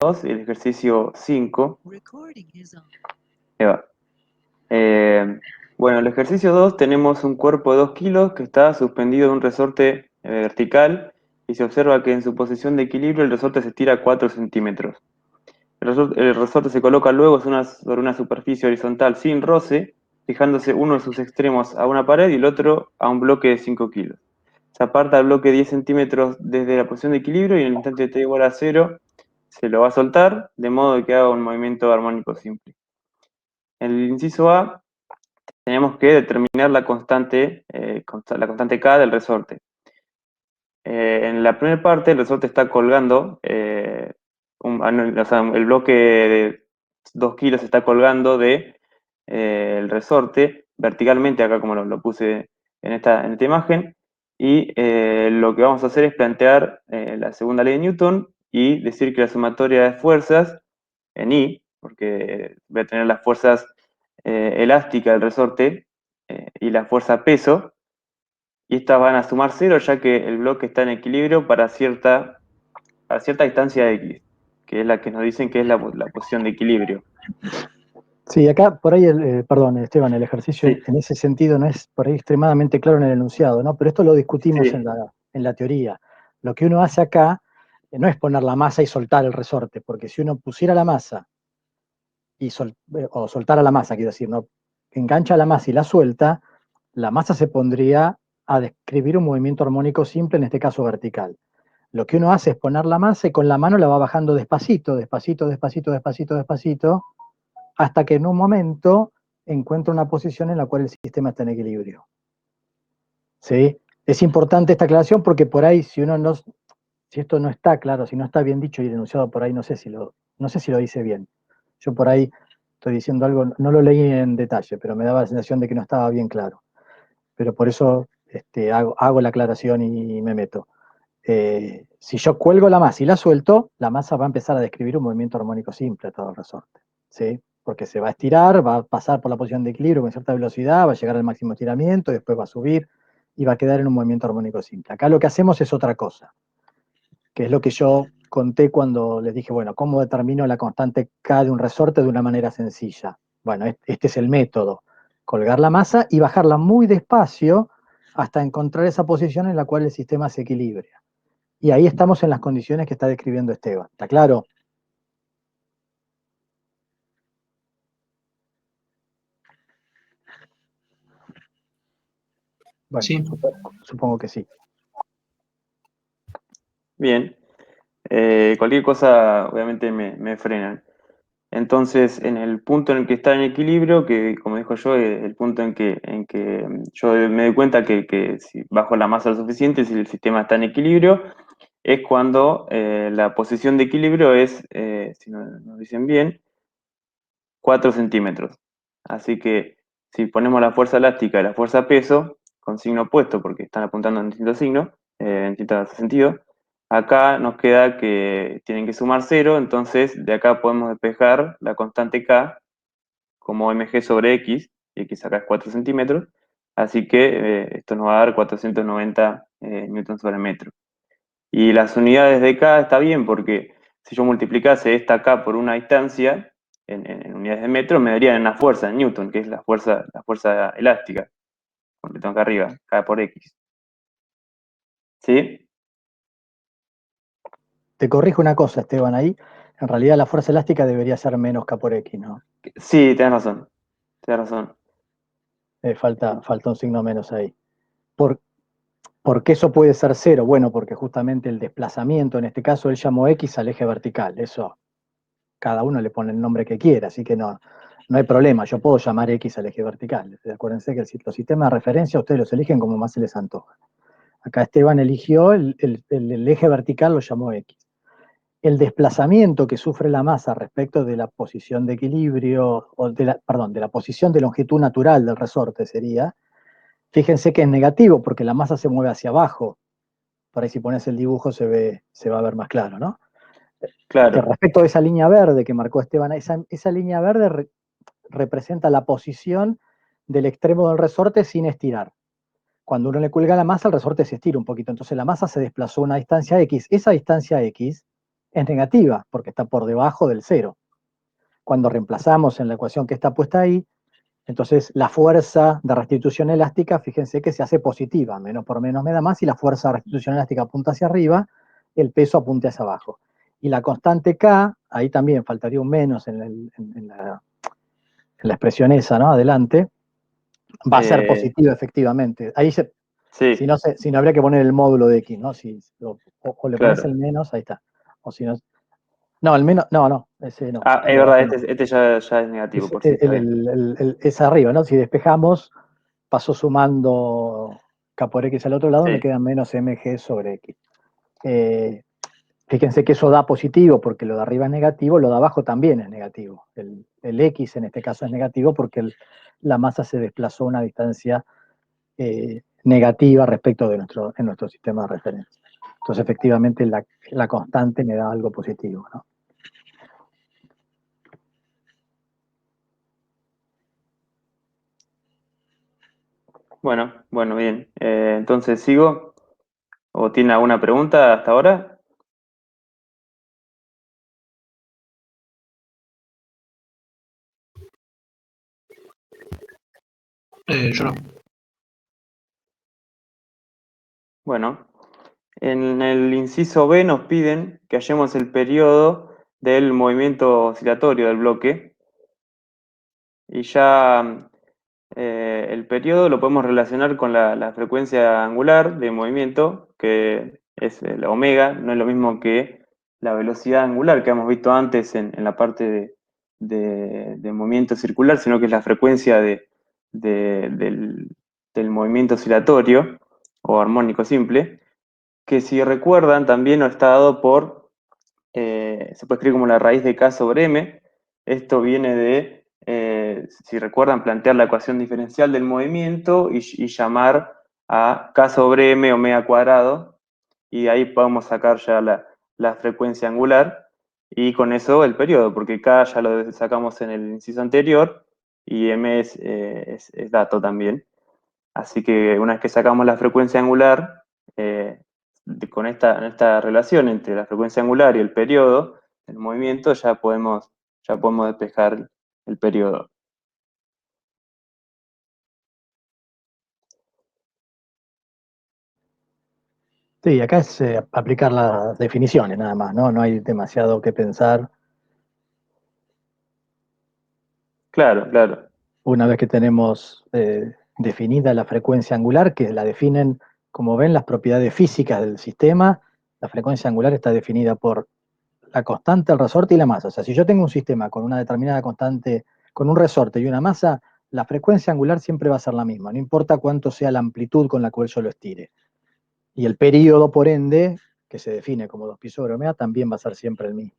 2 y el ejercicio 5. Ahí va. Eh, bueno, el ejercicio 2 tenemos un cuerpo de 2 kilos que está suspendido de un resorte vertical y se observa que en su posición de equilibrio el resorte se estira 4 centímetros. El resorte se coloca luego sobre una superficie horizontal sin roce, fijándose uno de sus extremos a una pared y el otro a un bloque de 5 kilos. Se aparta el bloque 10 centímetros desde la posición de equilibrio y en el instante t igual a 0 se lo va a soltar, de modo que haga un movimiento armónico simple. En el inciso A tenemos que determinar la constante K del resorte. En la primera parte el resorte está colgando, o sea, el bloque de 2 kilos está colgando de el resorte verticalmente, acá como lo puse en esta imagen, y lo que vamos a hacer es plantear la segunda ley de Newton y decir que la sumatoria de fuerzas en I, porque voy a tener las fuerzas elásticas del resorte y la fuerza peso, y estas van a sumar cero ya que el bloque está en equilibrio a cierta distancia X, que es la que nos dicen que es la posición de equilibrio. Sí, acá por ahí, perdón, Esteban, el ejercicio Sí, en ese sentido no es por ahí extremadamente claro en el enunciado, ¿no? Pero esto lo discutimos sí, en la teoría. Lo que uno hace acá no es poner la masa y soltar el resorte, porque si uno pusiera la masa o soltara la masa, quiero decir, ¿no? Engancha la masa y la masa se pondría a describir un movimiento armónico simple, en este caso vertical. Lo que uno hace es poner la masa y con la mano la va bajando despacito, despacito, despacito, despacito, despacito, hasta que en un momento encuentra una posición en la cual el sistema está en equilibrio. ¿Sí? Es importante esta aclaración porque por ahí, si esto no está claro, si no está bien dicho y denunciado por ahí, no sé si lo dice bien. Yo por ahí estoy diciendo algo, no lo leí en detalle, pero me daba la sensación de que no estaba bien claro. Pero por eso hago la aclaración y me meto. Si yo cuelgo la masa y la suelto, la masa va a empezar a describir un movimiento armónico simple a todo el resorte, ¿sí? Porque se va a estirar, va a pasar por la posición de equilibrio con cierta velocidad, va a llegar al máximo estiramiento, después va a subir y va a quedar en un movimiento armónico simple. Acá lo que hacemos es otra cosa, que es lo que yo conté cuando les dije, bueno, ¿cómo determino la constante K de un resorte de una manera sencilla? Bueno, este es el método, colgar la masa y bajarla muy despacio hasta encontrar esa posición en la cual el sistema se equilibra. Y ahí estamos en las condiciones que está describiendo Esteban. ¿Está claro? Bueno, Sí, supongo que sí. bien. Cualquier cosa, obviamente, me frenan. Entonces, en el punto en el que está en equilibrio, que como dijo yo, el punto en que yo me doy cuenta que si bajo la masa lo suficiente, si el sistema está en equilibrio, es cuando la posición de equilibrio es, si nos dicen bien, 4 centímetros. Así que si ponemos la fuerza elástica y la fuerza peso, con signo opuesto, porque están apuntando en distintos signos, en distintos sentidos, acá nos queda que tienen que sumar cero, entonces de acá podemos despejar la constante K como mg sobre x, y x acá es 4 centímetros, así que esto nos va a dar 490 newtons sobre metro. Y las unidades de K está bien porque si yo multiplicase esta K por una distancia en unidades de metro, me daría una fuerza en Newton, que es la fuerza elástica, como que tengo acá arriba, K por X. ¿Sí? Te corrijo una cosa, Esteban, ahí. En realidad la fuerza elástica debería ser menos K por X, ¿no? Sí, tenés razón. Tenés razón. Falta un signo menos ahí. ¿Por, ¿Por qué eso puede ser cero? Bueno, porque justamente el desplazamiento, en este caso él llamó X al eje vertical. Eso cada uno le pone el nombre que quiera, así que no hay problema. Yo puedo llamar X al eje vertical. Acuérdense que los sistemas de referencia ustedes los eligen como más se les antoja. Acá Esteban eligió el eje vertical, lo llamó X. El desplazamiento que sufre la masa respecto de la posición de equilibrio, perdón, de la posición de longitud natural del resorte sería, fíjense que es negativo porque la masa se mueve hacia abajo. Por ahí si pones el dibujo se va a ver más claro, ¿no? Que Claro, respecto a esa línea verde que marcó Esteban, esa línea verde representa la posición del extremo del resorte sin estirar. Cuando uno le cuelga la masa, el resorte se estira un poquito, entonces la masa se desplazó a una distancia X. Esa distancia X es negativa, porque está por debajo del 0. Cuando reemplazamos en la ecuación que está puesta ahí, entonces la fuerza de restitución elástica, fíjense que se hace positiva, menos por menos me da más, y la fuerza de restitución elástica apunta hacia arriba, el peso apunta hacia abajo. Y la constante K, ahí también faltaría un menos en la expresión esa, ¿no? Adelante, va a ser positiva efectivamente. Ahí Sí, si no habría que poner el módulo de X, ¿no? O le pones claro. el menos, ahí está. O si no, no, el menos, no, ese no, Ah, el es de verdad, abajo no. este ya es negativo, por si está bien. Es arriba, ¿no? Si despejamos, paso sumando K por X al otro lado, me Sí, queda menos mg sobre X. Eh, Fíjense que eso da positivo porque lo de arriba es negativo, lo de abajo también es negativo. El X en este caso es negativo porque la masa se desplazó a una distancia negativa respecto de en nuestro sistema de referencia. Entonces, efectivamente, la constante me da algo positivo, ¿no? bueno, bien. Entonces, ¿sigo? ¿O tiene alguna pregunta hasta ahora? Yo no. Bueno, en el inciso B nos piden que hallemos el periodo del movimiento oscilatorio del bloque y ya el periodo lo podemos relacionar con la frecuencia angular de movimiento, que es el omega, no es lo mismo que la velocidad angular que hemos visto antes en la parte de movimiento circular, sino que es la frecuencia del movimiento oscilatorio o armónico simple, que si recuerdan también está dado por se puede escribir como la raíz de K sobre M. Esto viene de, si recuerdan, plantear la ecuación diferencial del movimiento y llamar a K sobre M omega cuadrado, y de ahí podemos sacar ya la frecuencia angular y con eso el periodo, porque K ya lo sacamos en el inciso anterior y M es dato también. Así que una vez que sacamos la frecuencia angular, con esta relación entre la frecuencia angular y el periodo del movimiento, ya podemos despejar el periodo. Sí, acá es aplicar las definiciones nada más, ¿no? No hay demasiado que pensar. Claro, claro. Una vez que tenemos definida la frecuencia angular, que la definen, como ven, las propiedades físicas del sistema, la frecuencia angular está definida por la constante, el resorte y la masa. O sea, si yo tengo un sistema con una determinada constante, con un resorte y una masa, la frecuencia angular siempre va a ser la misma, no importa cuánto sea la amplitud con la cual yo lo estire. Y el período, por ende, que se define como 2 pi sobre omega, también va a ser siempre el mismo.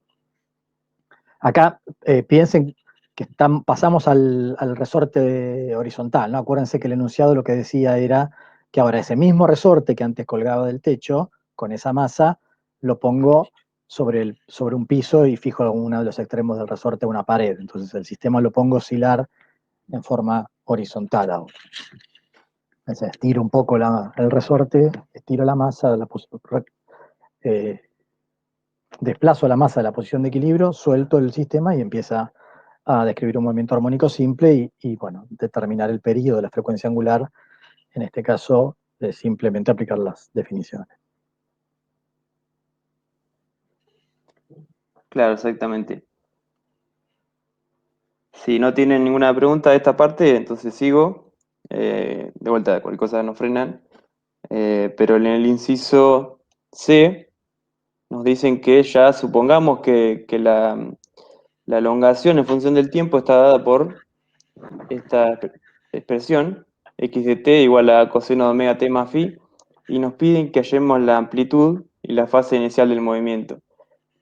Acá piensen que pasamos al resorte horizontal, ¿no? Acuérdense que el enunciado lo que decía era que ahora ese mismo resorte que antes colgaba del techo, con esa masa, lo pongo sobre un piso y fijo uno de los extremos del resorte a una pared. Entonces el sistema lo pongo a oscilar en forma horizontal ahora. Entonces estiro un poco el resorte, estiro la masa, eh, desplazo la masa de la posición de equilibrio, suelto el sistema y empieza a describir un movimiento armónico simple bueno, determinar el periodo de la frecuencia angular, en este caso, simplemente aplicar las definiciones. Claro, exactamente. Si no tienen ninguna pregunta de esta parte, entonces sigo. De vuelta, cualquier cosa nos frenan. Pero en el inciso C nos dicen que ya supongamos que la elongación en función del tiempo está dada por esta expresión, x de t igual a coseno de omega t más phi, y nos piden que hallemos la amplitud y la fase inicial del movimiento.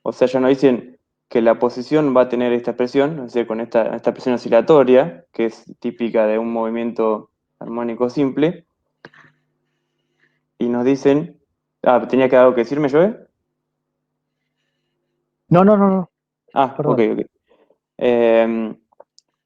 O sea, ya nos dicen que la posición va a tener esta expresión, es decir, con esta expresión oscilatoria, que es típica de un movimiento armónico simple, y nos dicen, ¿tenía que algo que decirme, Joe? No, Ok, perdón. ok.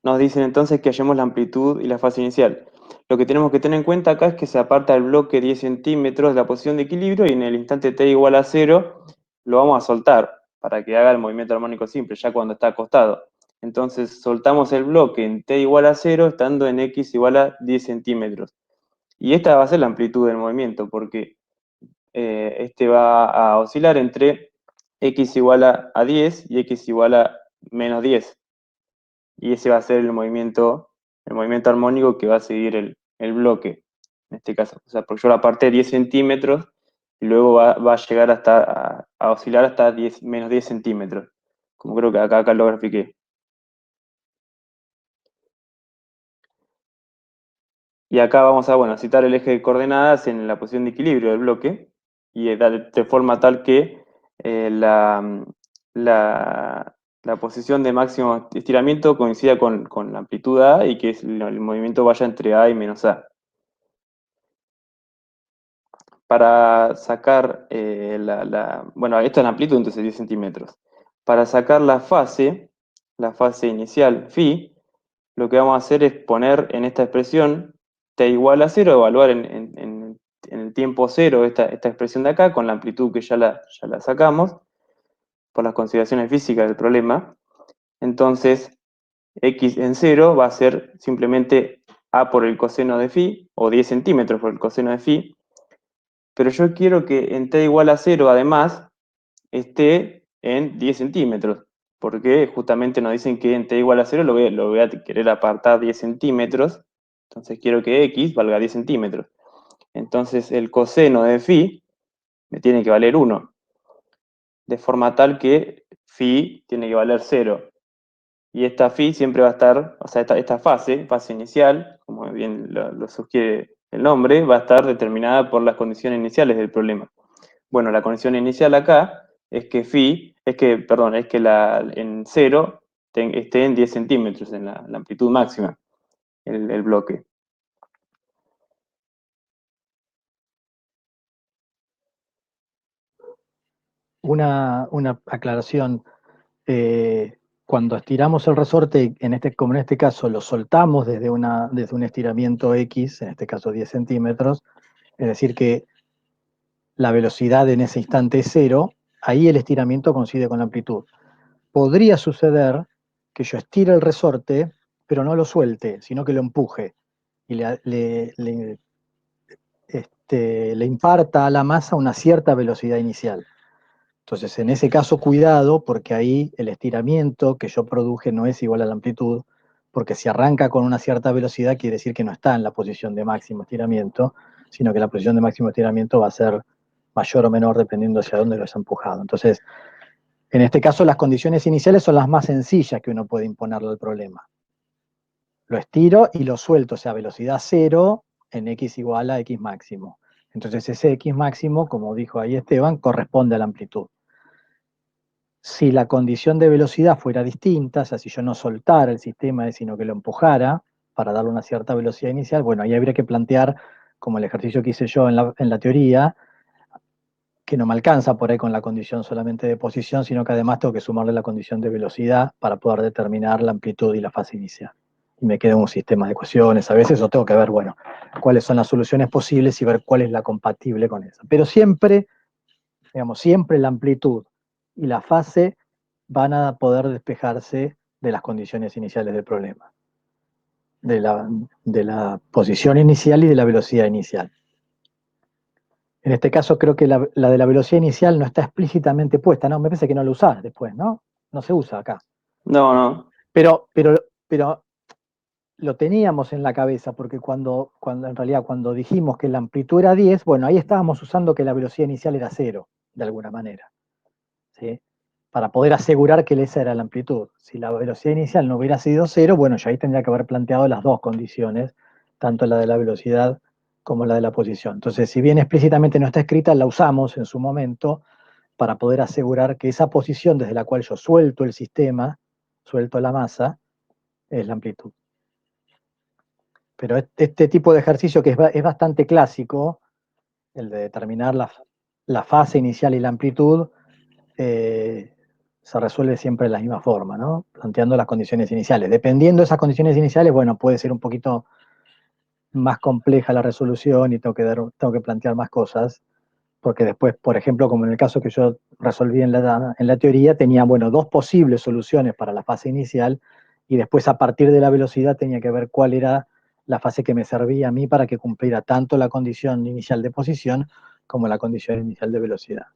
Nos dicen entonces que hallemos la amplitud y la fase inicial. Lo que tenemos que tener en cuenta acá es que se aparta el bloque 10 centímetros de la posición de equilibrio y en el instante t igual a 0 lo vamos a soltar. para que haga el movimiento armónico simple, ya cuando está acostado. Entonces soltamos el bloque en t igual a 0, estando en x igual a 10 centímetros. Y esta va a ser la amplitud del movimiento, porque este va a oscilar entre x igual a 10 y x igual a menos 10. Y ese va a ser el movimiento armónico que va a seguir el bloque, en este caso. O sea, porque yo la aparté 10 centímetros y luego va a llegar a oscilar hasta menos 10 centímetros, como creo que acá lo grafiqué. Y acá vamos a, bueno, citar el eje de coordenadas en la posición de equilibrio del bloque, y de forma tal que la posición de máximo estiramiento coincida con la amplitud A y que el movimiento vaya entre A y menos A. Para sacar bueno, esto es la amplitud, entonces 10 centímetros. Para sacar la fase inicial phi, lo que vamos a hacer es poner en esta expresión t igual a 0, evaluar en el tiempo 0 esta expresión de acá, con la amplitud que ya la sacamos, por las consideraciones físicas del problema. Entonces, x en 0 va a ser simplemente a por el coseno de phi, o 10 centímetros por el coseno de phi, pero yo quiero que en t igual a 0, además, esté en 10 centímetros, porque justamente nos dicen que en t igual a 0 lo voy a querer apartar 10 centímetros, entonces quiero que x valga 10 centímetros. Entonces el coseno de phi me tiene que valer 1, de forma tal que phi tiene que valer 0. Y esta phi siempre va a estar, o sea, esta fase inicial, como bien lo sugiere el nombre, va a estar determinada por las condiciones iniciales del problema. Bueno, la condición inicial acá es que en 0 esté en 10 centímetros, en la amplitud máxima, el bloque. Una aclaración. Cuando estiramos el resorte, como en este caso lo soltamos desde un estiramiento X, en este caso 10 centímetros, es decir que la velocidad en ese instante es 0, ahí el estiramiento coincide con la amplitud. Podría suceder que yo estire el resorte, pero no lo suelte, sino que lo empuje y le imparta a la masa una cierta velocidad inicial. Entonces, en ese caso, cuidado, porque ahí el estiramiento que yo produje no es igual a la amplitud, porque si arranca con una cierta velocidad, quiere decir que no está en la posición de máximo estiramiento, sino que la posición de máximo estiramiento va a ser mayor o menor dependiendo hacia dónde lo has empujado. Entonces, en este caso, las condiciones iniciales son las más sencillas que uno puede imponerle al problema. Lo estiro y lo suelto, o sea, velocidad 0 en x igual a x máximo. Entonces, ese x máximo, como dijo ahí Esteban, corresponde a la amplitud. Si la condición de velocidad fuera distinta, o sea, si yo no soltara el sistema, sino que lo empujara para darle una cierta velocidad inicial, bueno, ahí habría que plantear, como el ejercicio que hice yo en la teoría, que no me alcanza por ahí con la condición solamente de posición, sino que además tengo que sumarle la condición de velocidad para poder determinar la amplitud y la fase inicial. Y me queda un sistema de ecuaciones a veces, o tengo que ver, bueno, cuáles son las soluciones posibles y ver cuál es la compatible con esa. Pero siempre, digamos, siempre la amplitud y la fase van a poder despejarse de las condiciones iniciales del problema, de la posición inicial y de la velocidad inicial. En este caso creo que la de la velocidad inicial no está explícitamente puesta, ¿no? Me parece que no la usás después, ¿no? No se usa acá. No. Pero lo teníamos en la cabeza, porque cuando en realidad cuando dijimos que la amplitud era 10, bueno, ahí estábamos usando que la velocidad inicial era 0, de alguna manera, ¿sí? Para poder asegurar que esa era la amplitud. Si la velocidad inicial no hubiera sido 0, bueno, ya ahí tendría que haber planteado las dos condiciones, tanto la de la velocidad como la de la posición. Entonces, si bien explícitamente no está escrita, la usamos en su momento para poder asegurar que esa posición desde la cual yo suelto el sistema, suelto la masa, es la amplitud. Pero este tipo de ejercicio que es bastante clásico, el de determinar la fase inicial y la amplitud, se resuelve siempre de la misma forma, ¿no? Planteando las condiciones iniciales. Dependiendo de esas condiciones iniciales, bueno, puede ser un poquito más compleja la resolución y tengo que plantear más cosas, porque después, por ejemplo, como en el caso que yo resolví en la teoría, tenía, bueno, dos posibles soluciones para la fase inicial, y después a partir de la velocidad tenía que ver cuál era la fase que me servía a mí para que cumpliera tanto la condición inicial de posición como la condición inicial de velocidad.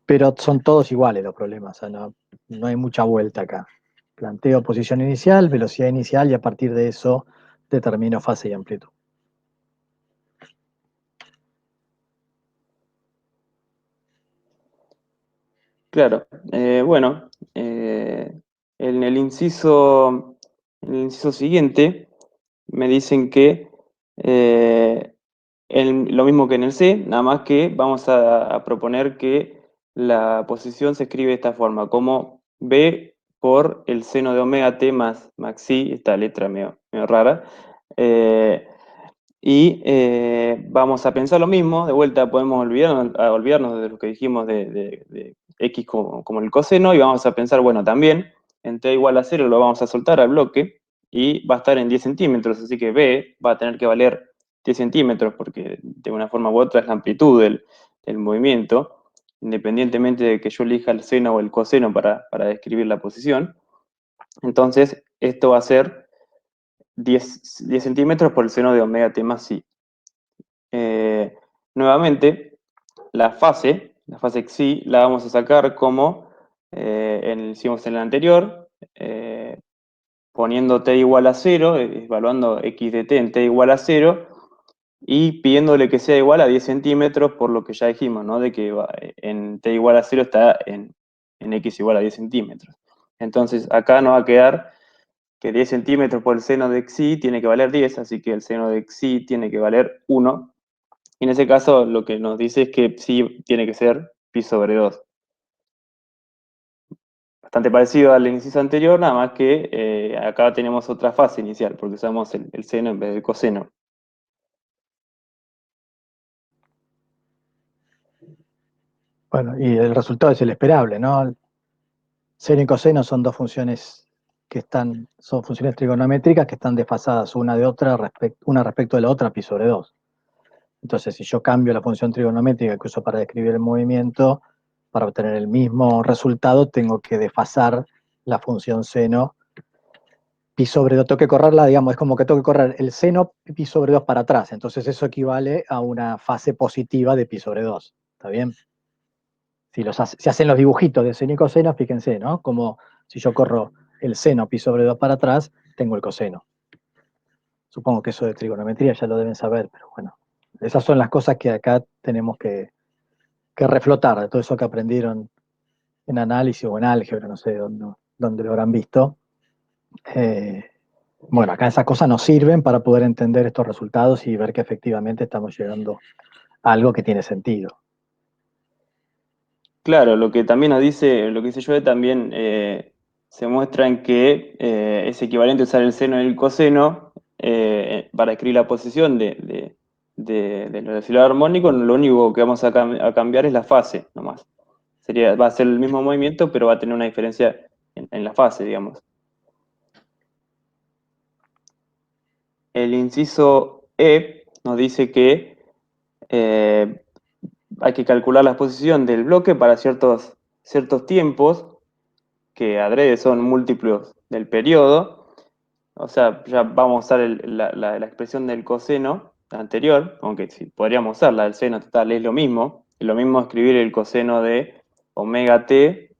Pero son todos iguales los problemas, o sea, no hay mucha vuelta acá. Planteo posición inicial, velocidad inicial, y a partir de eso determino fase y amplitud. Claro, bueno, en el inciso siguiente me dicen que lo mismo que en el C, nada más que vamos a proponer que la posición se escribe de esta forma, como B por el seno de omega t más xi, esta letra medio rara. Vamos a pensar lo mismo, de vuelta podemos olvidarnos de lo que dijimos de x como el coseno, y vamos a pensar, bueno, también en t igual a 0 lo vamos a soltar al bloque, y va a estar en 10 centímetros, así que B va a tener que valer 10 centímetros, porque de una forma u otra es la amplitud del movimiento, independientemente de que yo elija el seno o el coseno para describir la posición. Entonces, esto va a ser 10 centímetros por el seno de omega t más i. Nuevamente, la fase xi la vamos a sacar como hicimos en el anterior, poniendo t igual a 0, evaluando x de t en t igual a 0, y pidiéndole que sea igual a 10 centímetros, por lo que ya dijimos, ¿no? De que en t igual a 0 está en x igual a 10 centímetros. Entonces, acá nos va a quedar que 10 centímetros por el seno de xi tiene que valer 10, así que el seno de xi tiene que valer 1. Y en ese caso, lo que nos dice es que psi tiene que ser pi sobre 2. Bastante parecido al inciso anterior, nada más que acá tenemos otra fase inicial, porque usamos el seno en vez del coseno. Bueno, y el resultado es el esperable, ¿no? Seno y coseno son dos funciones son funciones trigonométricas que están desfasadas una de otra, una respecto de la otra, pi sobre 2. Entonces, si yo cambio la función trigonométrica que uso para describir el movimiento, para obtener el mismo resultado, tengo que desfasar la función seno pi sobre 2. Tengo que correrla, digamos, es como que tengo que correr el seno pi sobre 2 para atrás. Entonces, eso equivale a una fase positiva de pi sobre 2. ¿Está bien? Si hacen los dibujitos de seno y coseno, fíjense, ¿no? Como si yo corro el seno pi sobre 2 para atrás, tengo el coseno. Supongo que eso de trigonometría ya lo deben saber, pero bueno, esas son las cosas que acá tenemos que reflotar, de todo eso que aprendieron en análisis o en álgebra, no sé dónde lo habrán visto. Bueno, acá esas cosas nos sirven para poder entender estos resultados y ver que efectivamente estamos llegando a algo que tiene sentido. Claro, lo que también nos dice, lo que dice Joe también se muestra en que es equivalente usar el seno y el coseno para escribir la posición del oscilador armónico. Lo único que vamos a cambiar es la fase, nomás. Va a ser el mismo movimiento, pero va a tener una diferencia en la fase, digamos. El inciso E nos dice que hay que calcular la posición del bloque para ciertos tiempos, que adrede son múltiplos del periodo. O sea, ya vamos a usar la expresión del coseno anterior, aunque sí, podríamos usar la del seno total, es lo mismo. Es lo mismo escribir el coseno de omega t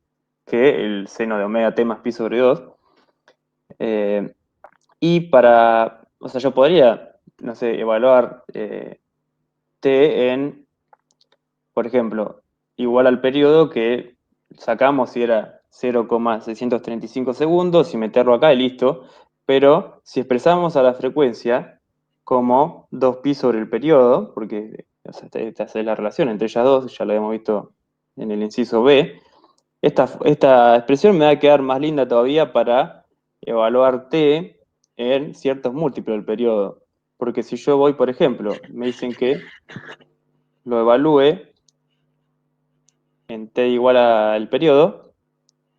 que el seno de omega t más pi sobre 2. O sea, yo podría, no sé, evaluar t en, por ejemplo, igual al periodo que sacamos si era 0,635 segundos y meterlo acá y listo. Pero si expresamos a la frecuencia como 2pi sobre el periodo, porque o sea, esta es la relación entre ellas dos, ya lo hemos visto en el inciso B, esta expresión me va a quedar más linda todavía para evaluar t en ciertos múltiplos del periodo. Porque si yo voy, por ejemplo, me dicen que lo evalúe en t igual al periodo,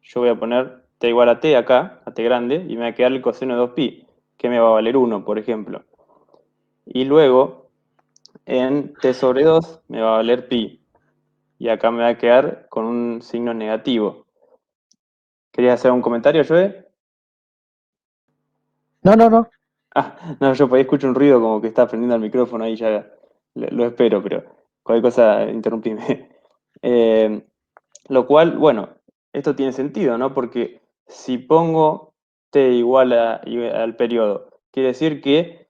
yo voy a poner t igual a t acá, a t grande, y me va a quedar el coseno de 2pi, que me va a valer 1, por ejemplo. Y luego, en t sobre 2 me va a valer pi. Y acá me va a quedar con un signo negativo. ¿Querías hacer un comentario, Joe? No. Ah, no, yo por ahí escucho un ruido como que está prendiendo el micrófono ahí ya lo espero, pero cualquier cosa interrumpime. Eh, lo cual, bueno, esto tiene sentido, ¿no? Porque si pongo t igual al periodo, quiere decir que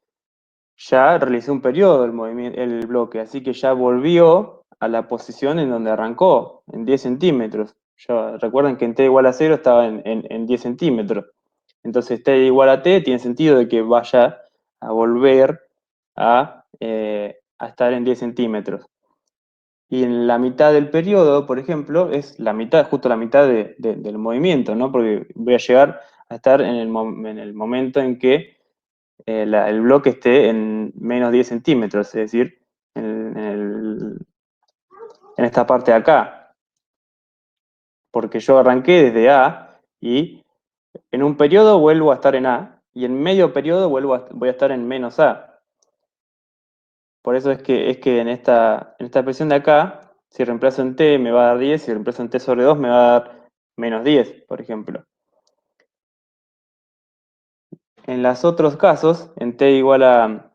ya realicé un periodo el movimiento, el bloque, así que ya volvió a la posición en donde arrancó, en 10 centímetros. Recuerden que en t igual a 0 estaba en 10 centímetros. Entonces t igual a t tiene sentido de que vaya a volver a estar en 10 centímetros. Y en la mitad del periodo, por ejemplo, es la mitad, justo la mitad del movimiento, ¿no? Porque voy a llegar a estar en el momento en que el bloque esté en menos 10 centímetros, es decir, en esta parte de acá. Porque yo arranqué desde A y en un periodo vuelvo a estar en A y en medio periodo voy a estar en menos A. Por eso es que en esta expresión de acá, si reemplazo en t me va a dar 10, si reemplazo en t sobre 2 me va a dar menos 10, por ejemplo. En los otros casos, en t igual a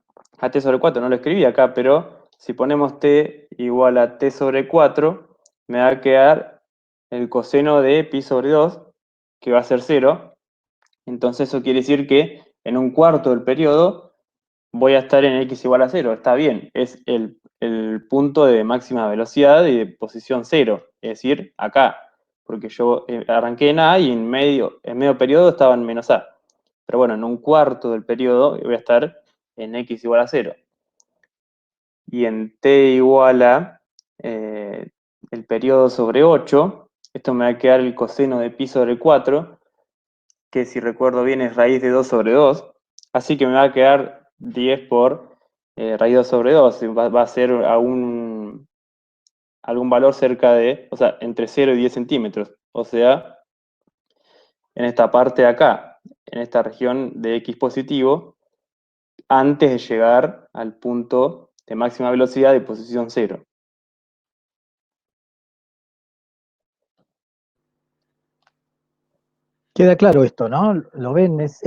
t sobre 4, no lo escribí acá, pero si ponemos t igual a t sobre 4, me va a quedar el coseno de pi sobre 2, que va a ser 0. Entonces eso quiere decir que en un cuarto del periodo voy a estar en x igual a 0. Está bien, es el punto de máxima velocidad y de posición 0, es decir, acá, porque yo arranqué en A y en medio periodo estaba en menos A. Pero bueno, en un cuarto del periodo voy a estar en x igual a 0. Y en t igual a el periodo sobre 8, esto me va a quedar el coseno de pi sobre 4, que si recuerdo bien es raíz de 2 sobre 2. Así que me va a quedar 10 por raíz 2 sobre 2. Va a ser algún valor cerca de, o sea, entre 0 y 10 centímetros. O sea, en esta parte de acá, en esta región de x positivo, antes de llegar al punto de máxima velocidad de posición 0. Queda claro esto, ¿no? Lo ven, es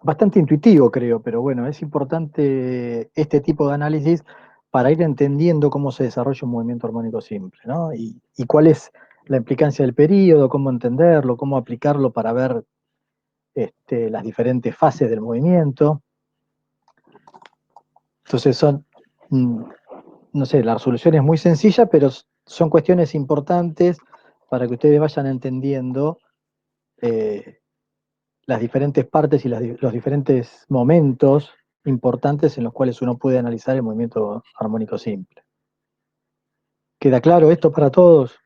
bastante intuitivo, creo, pero bueno, es importante este tipo de análisis para ir entendiendo cómo se desarrolla un movimiento armónico simple, ¿no? Y cuál es la implicancia del período, cómo entenderlo, cómo aplicarlo para ver las diferentes fases del movimiento. Entonces no sé, la resolución es muy sencilla, pero son cuestiones importantes para que ustedes vayan entendiendo eh, las diferentes partes y los diferentes momentos importantes en los cuales uno puede analizar el movimiento armónico simple. ¿Queda claro esto para todos?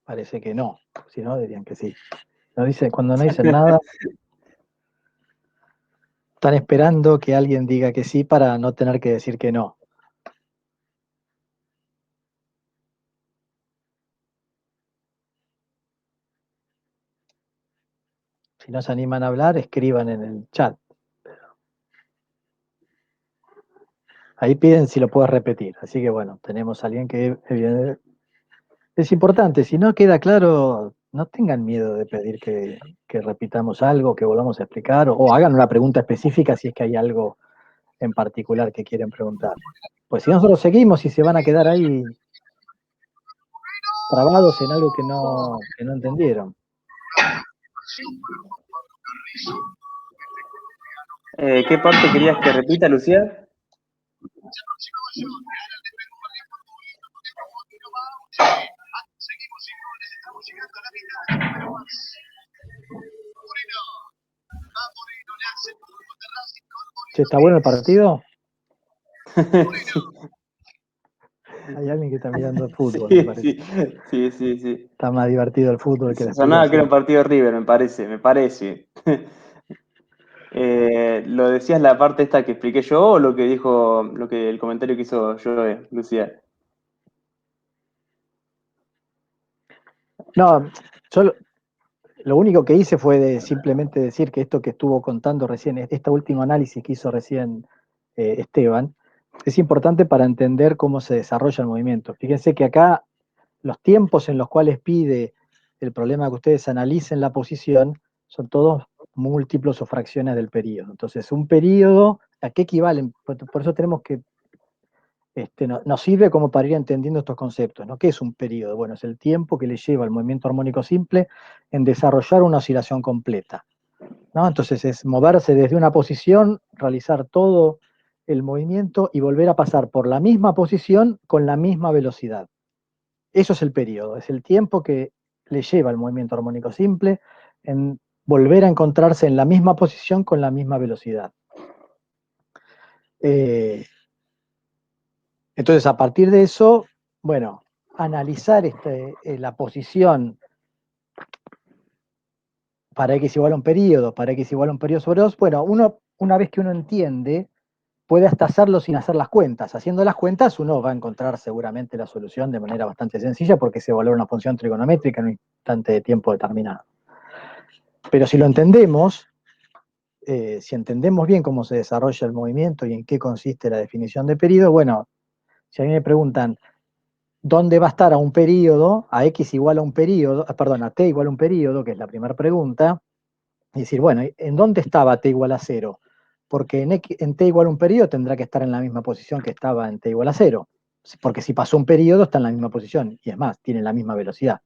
Parece que no, si no dirían que sí. Cuando no dicen nada, están esperando que alguien diga que sí para no tener que decir que no. Si no se animan a hablar, escriban en el chat. Ahí piden si lo puedes repetir. Así que bueno, tenemos a alguien que es importante. Si no queda claro, no tengan miedo de pedir que repitamos algo, que volvamos a explicar, o hagan una pregunta específica si es que hay algo en particular que quieren preguntar. Pues si nosotros seguimos y se van a quedar ahí trabados en algo que no entendieron. ¿Qué parte querías que repita, Lucía? Che, ¿está bueno el partido? Sí, Hay alguien que está mirando el fútbol, me parece. sí. Está más divertido el fútbol que la Sonaba que era explicación. un partido de River, me parece. ¿Lo decías la parte esta que expliqué yo o lo que dijo, el comentario que hizo yo, Lucía? No, yo lo único que hice fue simplemente decir que esto que estuvo contando recién, este último análisis que hizo recién Esteban, es importante para entender cómo se desarrolla el movimiento. Fíjense que acá los tiempos en los cuales pide el problema que ustedes analicen la posición son todos múltiplos o fracciones del periodo. Entonces, un periodo, ¿a qué equivalen? Por eso tenemos que nos sirve como para ir entendiendo estos conceptos, ¿no? ¿Qué es un periodo? Bueno, es el tiempo que le lleva al movimiento armónico simple en desarrollar una oscilación completa, ¿no? Entonces es moverse desde una posición, realizar todo el movimiento y volver a pasar por la misma posición con la misma velocidad. Eso es el periodo, es el tiempo que le lleva al movimiento armónico simple en volver a encontrarse en la misma posición con la misma velocidad. Entonces, a partir de eso, bueno, analizar la posición para x igual a un periodo, para x igual a un periodo sobre 2, bueno, una vez que uno entiende, puede hasta hacerlo sin hacer las cuentas. Haciendo las cuentas, uno va a encontrar seguramente la solución de manera bastante sencilla porque se valora una función trigonométrica en un instante de tiempo determinado. Pero si lo entendemos, si entendemos bien cómo se desarrolla el movimiento y en qué consiste la definición de periodo, bueno, si a mí me preguntan, ¿dónde va a estar a un periodo, a x igual a un periodo, perdón, a t igual a un periodo, que es la primera pregunta? Y decir, bueno, ¿en dónde estaba t igual a 0? Porque en t igual a un periodo tendrá que estar en la misma posición que estaba en t igual a 0. Porque si pasó un periodo está en la misma posición. Y es más, tiene la misma velocidad.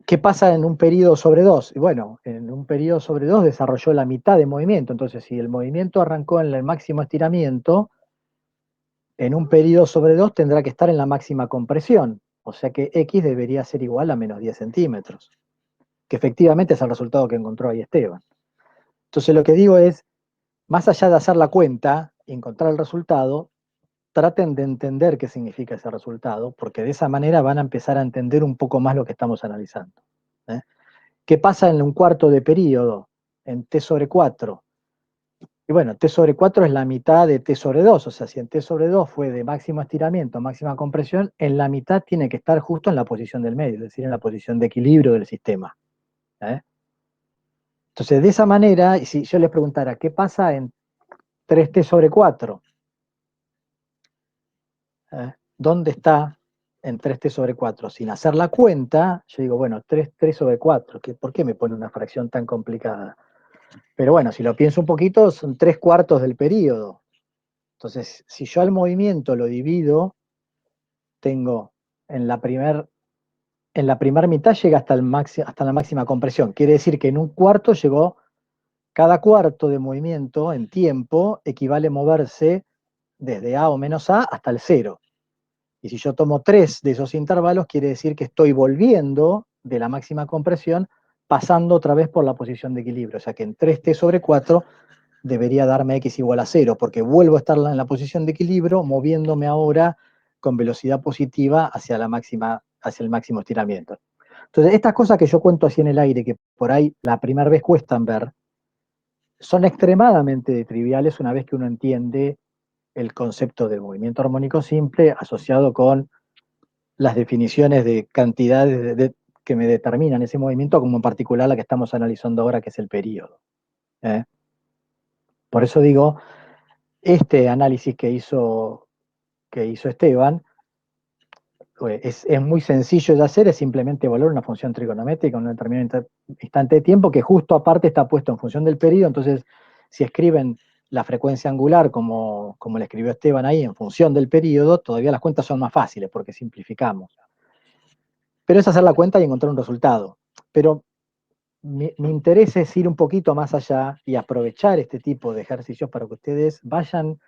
¿Qué pasa en un periodo sobre 2? Bueno, en un periodo sobre 2 desarrolló la mitad de movimiento. Entonces, si el movimiento arrancó en el máximo estiramiento, en un periodo sobre 2 tendrá que estar en la máxima compresión. O sea que x debería ser igual a menos 10 centímetros. Que efectivamente es el resultado que encontró ahí Esteban. Entonces lo que digo es, más allá de hacer la cuenta y encontrar el resultado, traten de entender qué significa ese resultado, porque de esa manera van a empezar a entender un poco más lo que estamos analizando. ¿Qué pasa en un cuarto de periodo? En t sobre 4. Y bueno, t sobre 4 es la mitad de t sobre 2, o sea, si en t sobre 2 fue de máximo estiramiento a máxima compresión, en la mitad tiene que estar justo en la posición del medio, es decir, en la posición de equilibrio del sistema. Entonces, de esa manera, si yo les preguntara, ¿qué pasa en 3t sobre 4? ¿Dónde está en 3t sobre 4? Sin hacer la cuenta, yo digo, bueno, 3 sobre 4, ¿por qué me pone una fracción tan complicada? Pero bueno, si lo pienso un poquito, son 3/4 del periodo. Entonces, si yo al movimiento lo divido, tengo en la primera mitad llega hasta la máxima compresión. Quiere decir que en un cuarto llegó, cada cuarto de movimiento en tiempo equivale a moverse desde A o menos A hasta el 0. Y si yo tomo 3 de esos intervalos, quiere decir que estoy volviendo de la máxima compresión, pasando otra vez por la posición de equilibrio. O sea que en 3t sobre 4 debería darme x igual a 0, porque vuelvo a estar en la posición de equilibrio, moviéndome ahora con velocidad positiva hacia el máximo estiramiento. Entonces, estas cosas que yo cuento así en el aire, que por ahí la primera vez cuestan ver, son extremadamente triviales una vez que uno entiende el concepto del movimiento armónico simple asociado con las definiciones de cantidades que me determinan ese movimiento, como en particular la que estamos analizando ahora, que es el periodo. Por eso digo, este análisis que hizo Esteban es muy sencillo de hacer, es simplemente evaluar una función trigonométrica en un determinado instante de tiempo, que justo aparte está puesto en función del periodo. Entonces, si escriben la frecuencia angular como le escribió Esteban ahí, en función del periodo, todavía las cuentas son más fáciles porque simplificamos. Pero es hacer la cuenta y encontrar un resultado. Pero mi interés es ir un poquito más allá y aprovechar este tipo de ejercicios para que ustedes vayan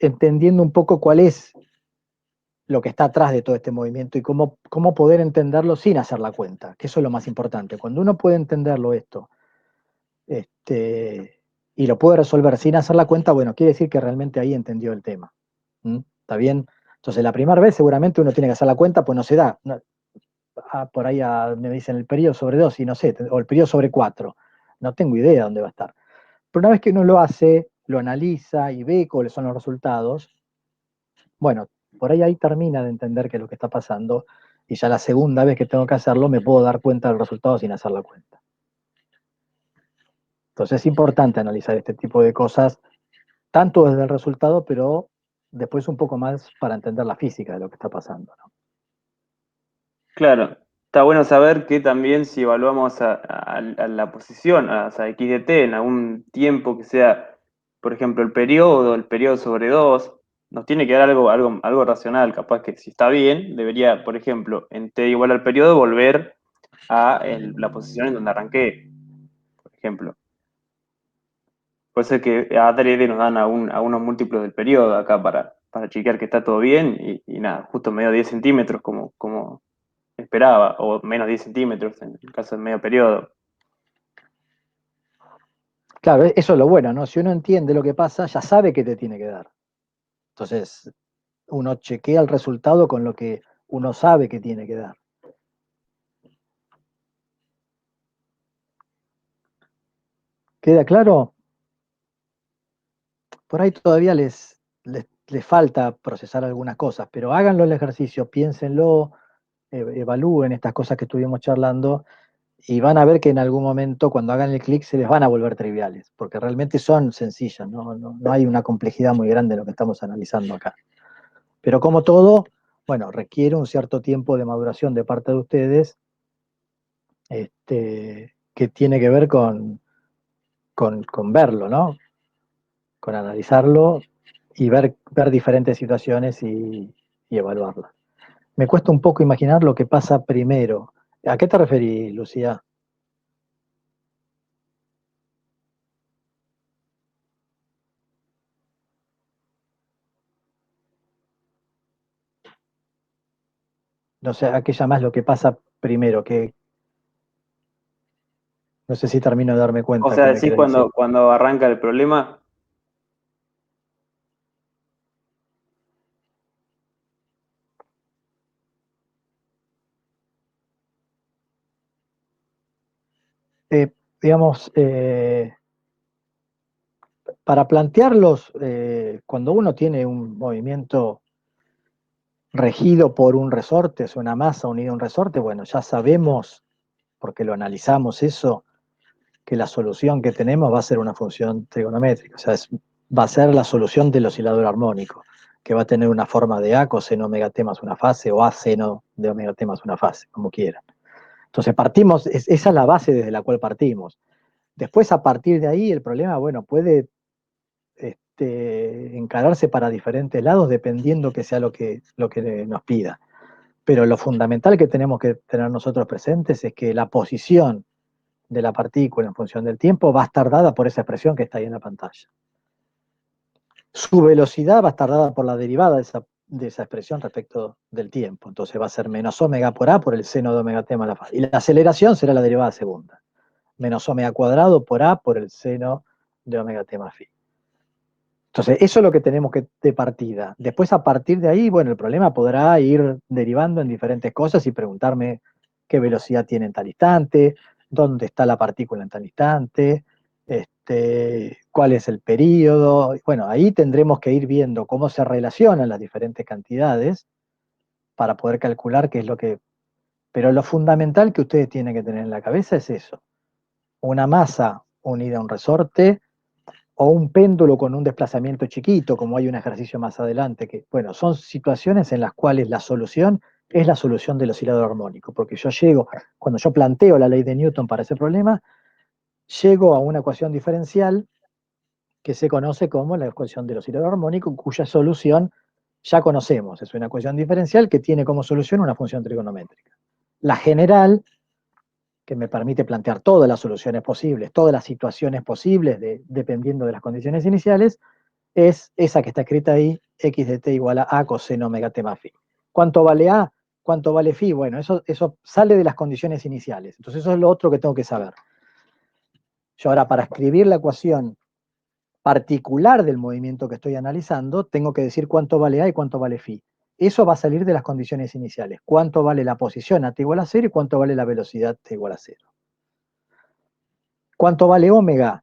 entendiendo un poco cuál es lo que está atrás de todo este movimiento y cómo poder entenderlo sin hacer la cuenta, que eso es lo más importante. Cuando uno puede entenderlo esto y lo puede resolver sin hacer la cuenta, bueno, quiere decir que realmente ahí entendió el tema. ¿Está bien? Entonces la primera vez seguramente uno tiene que hacer la cuenta, pues no se da. Por ahí me dicen el periodo sobre 2 y no sé, o el periodo sobre 4. No tengo idea dónde va a estar. Pero una vez que uno lo hace, lo analiza y ve cuáles son los resultados, Bueno, por ahí termina de entender qué es lo que está pasando, y ya la segunda vez que tengo que hacerlo me puedo dar cuenta del resultado sin hacer la cuenta. Entonces es importante analizar este tipo de cosas, tanto desde el resultado, pero después un poco más para entender la física de lo que está pasando, ¿no? Claro, está bueno saber que también si evaluamos a la posición, o sea, x de t en algún tiempo que sea, por ejemplo, el periodo sobre 2 nos tiene que dar algo racional. Capaz que si está bien, debería, por ejemplo, en t igual al periodo, volver a la posición en donde arranqué, por ejemplo. Puede ser que a ATRD nos dan a unos múltiplos del periodo acá para chequear que está todo bien y nada, justo medio 10 centímetros como esperaba, o menos 10 centímetros en el caso del medio periodo. Claro, eso es lo bueno, ¿no? Si uno entiende lo que pasa, ya sabe qué te tiene que dar. Entonces, uno chequea el resultado con lo que uno sabe que tiene que dar. ¿Queda claro? Por ahí todavía les falta procesar algunas cosas, pero háganlo el ejercicio, piénsenlo, evalúen estas cosas que estuvimos charlando y van a ver que en algún momento cuando hagan el clic se les van a volver triviales, porque realmente son sencillas, no hay una complejidad muy grande en lo que estamos analizando acá. Pero como todo, bueno, requiere un cierto tiempo de maduración de parte de ustedes, que tiene que ver con verlo, ¿no? Con analizarlo y ver diferentes situaciones y evaluarlas. Me cuesta un poco imaginar lo que pasa primero. ¿A qué te referís, Lucía? No sé, ¿a qué llamás lo que pasa primero? Que no sé si termino de darme O cuenta sea, qué me decís querés decir. cuando arranca el problema. Digamos, para plantearlos, cuando uno tiene un movimiento regido por un resorte, es una masa unida a un resorte, bueno, ya sabemos, porque lo analizamos eso, que la solución que tenemos va a ser una función trigonométrica, o sea, va a ser la solución del oscilador armónico, que va a tener una forma de A coseno omega t más una fase, o A seno de omega t más una fase, como quieran. Entonces partimos, esa es la base desde la cual partimos. Después, a partir de ahí, el problema, bueno, puede encararse para diferentes lados dependiendo que sea lo que nos pida. Pero lo fundamental que tenemos que tener nosotros presentes es que la posición de la partícula en función del tiempo va a estar dada por esa expresión que está ahí en la pantalla. Su velocidad va a estar dada por la derivada de esa expresión respecto del tiempo. Entonces va a ser menos omega por A por el seno de omega t más la fase. Y la aceleración será la derivada segunda. Menos omega cuadrado por A por el seno de omega t más phi. Entonces, eso es lo que tenemos que de partida. Después, a partir de ahí, bueno, el problema podrá ir derivando en diferentes cosas y preguntarme qué velocidad tiene en tal instante, dónde está la partícula en tal instante, cuál es el periodo. Bueno, ahí tendremos que ir viendo cómo se relacionan las diferentes cantidades para poder calcular qué es lo que... Pero lo fundamental que ustedes tienen que tener en la cabeza es eso. Una masa unida a un resorte o un péndulo con un desplazamiento chiquito, como hay un ejercicio más adelante, que, bueno, son situaciones en las cuales la solución es la solución del oscilador armónico, porque cuando yo planteo la ley de Newton para ese problema, llego a una ecuación diferencial que se conoce como la ecuación del oscilador armónico, cuya solución ya conocemos, es una ecuación diferencial que tiene como solución una función trigonométrica. La general, que me permite plantear todas las soluciones posibles, todas las situaciones posibles, dependiendo de las condiciones iniciales, es esa que está escrita ahí, x de t igual a coseno omega t más phi. ¿Cuánto vale A? ¿Cuánto vale phi? Bueno, eso sale de las condiciones iniciales. Entonces eso es lo otro que tengo que saber. Yo ahora, para escribir la ecuación particular del movimiento que estoy analizando, tengo que decir cuánto vale A y cuánto vale phi. Eso va a salir de las condiciones iniciales. Cuánto vale la posición a t igual a 0 y cuánto vale la velocidad t igual a 0. ¿Cuánto vale omega?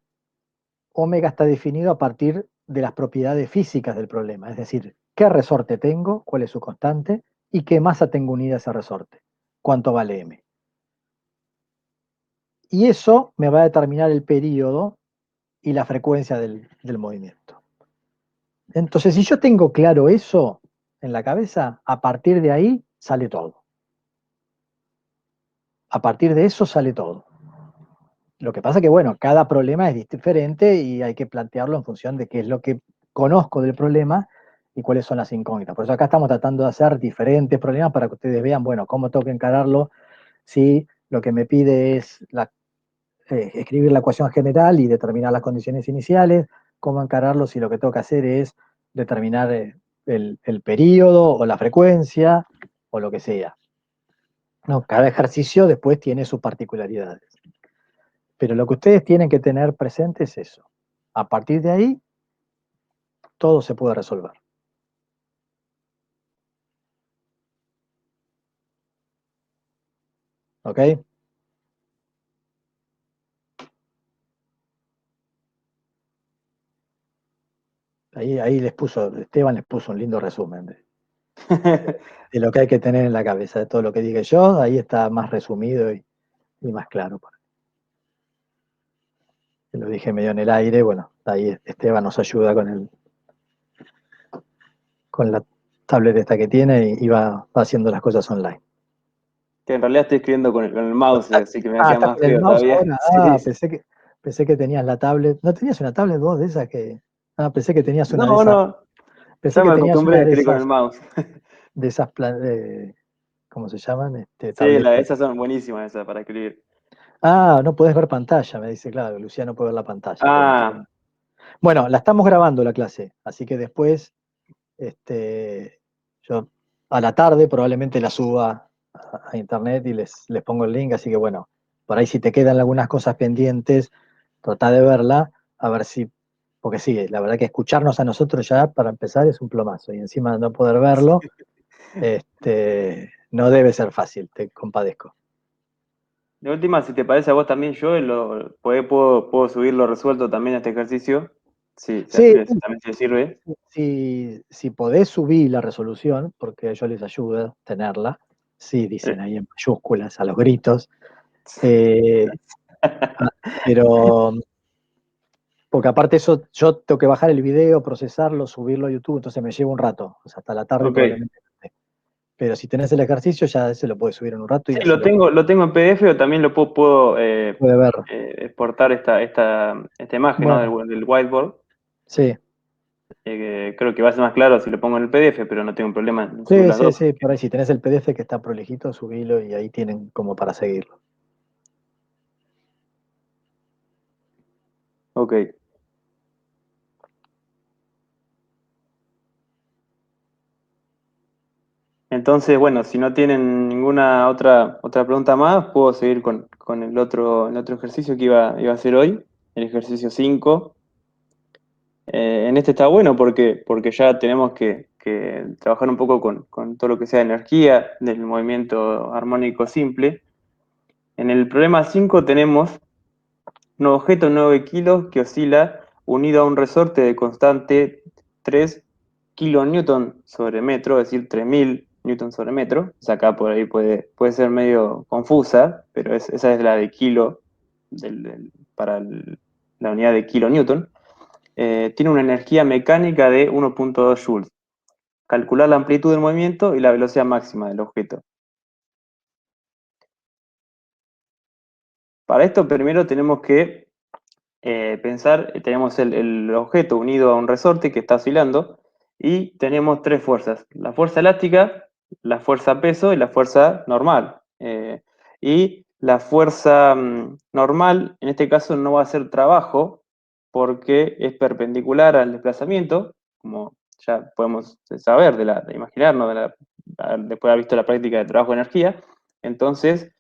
Omega está definido a partir de las propiedades físicas del problema, es decir, qué resorte tengo, cuál es su constante y qué masa tengo unida a ese resorte, cuánto vale m. Y eso me va a determinar el periodo y la frecuencia del movimiento. Entonces, si yo tengo claro eso en la cabeza, a partir de ahí sale todo. A partir de eso sale todo. Lo que pasa que, bueno, cada problema es diferente y hay que plantearlo en función de qué es lo que conozco del problema y cuáles son las incógnitas. Por eso acá estamos tratando de hacer diferentes problemas para que ustedes vean, bueno, cómo tengo que encararlo si lo que me pide es escribir la ecuación general y determinar las condiciones iniciales, cómo encararlo si lo que tengo que hacer es determinar el periodo o la frecuencia o lo que sea. No, cada ejercicio después tiene sus particularidades. Pero lo que ustedes tienen que tener presente es eso. A partir de ahí, todo se puede resolver. ¿Ok? Ahí Esteban les puso un lindo resumen de lo que hay que tener en la cabeza, de todo lo que dije yo, ahí está más resumido y más claro. Lo dije medio en el aire, bueno, ahí Esteban nos ayuda con la tablet esta que tiene y va haciendo las cosas online. Que en realidad estoy escribiendo con el mouse, así que me queda ¿Estás más con el feo mouse todavía. ahora? Sí, sí. Pensé que tenías la tablet. ¿No tenías una tablet vos de esas que? Pensé que tenías una de No, esas. no, Pensé ya que me tenías acostumbré a una escribir con el mouse. de esas ¿cómo se llaman? Sí, Tabletas. esas son buenísimas esas para escribir. No podés ver pantalla, me dice, claro, Luciano puede ver la pantalla, qué bueno. Ah, Bueno, la estamos grabando la clase, así que después, yo a la tarde probablemente la suba a internet y les pongo el link, así que bueno, por ahí si te quedan algunas cosas pendientes, trata de verla, a ver si, porque sí, la verdad que escucharnos a nosotros ya para empezar es un plomazo, y encima de no poder verlo, no debe ser fácil, te compadezco. de última, si te parece a vos también, yo puedo subirlo resuelto también a este ejercicio. Sí, si así Sí, también te sirve. si podés subir la resolución, porque a ellos les ayuda tenerla, sí, dicen Eh, ahí en mayúsculas, a los gritos, eh, pero, porque aparte eso, yo tengo que bajar el video, procesarlo, subirlo a YouTube, entonces me lleva un rato, o sea, hasta la tarde ok. probablemente no esté. Pero si tenés el ejercicio, ya se lo puedes subir en un rato y Sí, así lo puedes lo tengo en PDF o también lo puedo ver. exportar esta imagen, ¿no? Bueno, Del whiteboard. sí, Creo que va a ser más claro si lo pongo en el PDF, pero no tengo problema en subir sí, las sí, dos. sí, por ahí si tenés el PDF que está prolijito, subilo y ahí tienen como para seguirlo. Ok. Entonces, bueno, si no tienen ninguna otra pregunta más, puedo seguir con el otro ejercicio que iba a hacer hoy, el ejercicio 5. En este está bueno porque ya tenemos que trabajar un poco con todo lo que sea energía del movimiento armónico simple. En el problema 5 tenemos un objeto de 9 kilos que oscila unido a un resorte de constante 3 kilonewton sobre metro, es decir, 3000 newton sobre metro. O sea, acá por ahí puede ser medio confusa, pero esa es la de kilo para la unidad de kilonewton. Tiene una energía mecánica de 1.2 joules. Calcular la amplitud del movimiento y la velocidad máxima del objeto. Para esto primero tenemos que pensar, tenemos el objeto unido a un resorte que está oscilando y tenemos tres fuerzas, la fuerza elástica, la fuerza peso y la fuerza normal. Y la fuerza normal, en este caso, no va a hacer trabajo porque es perpendicular al desplazamiento, como ya podemos saber, de imaginarnos, después de haber visto la práctica de trabajo de energía. Entonces,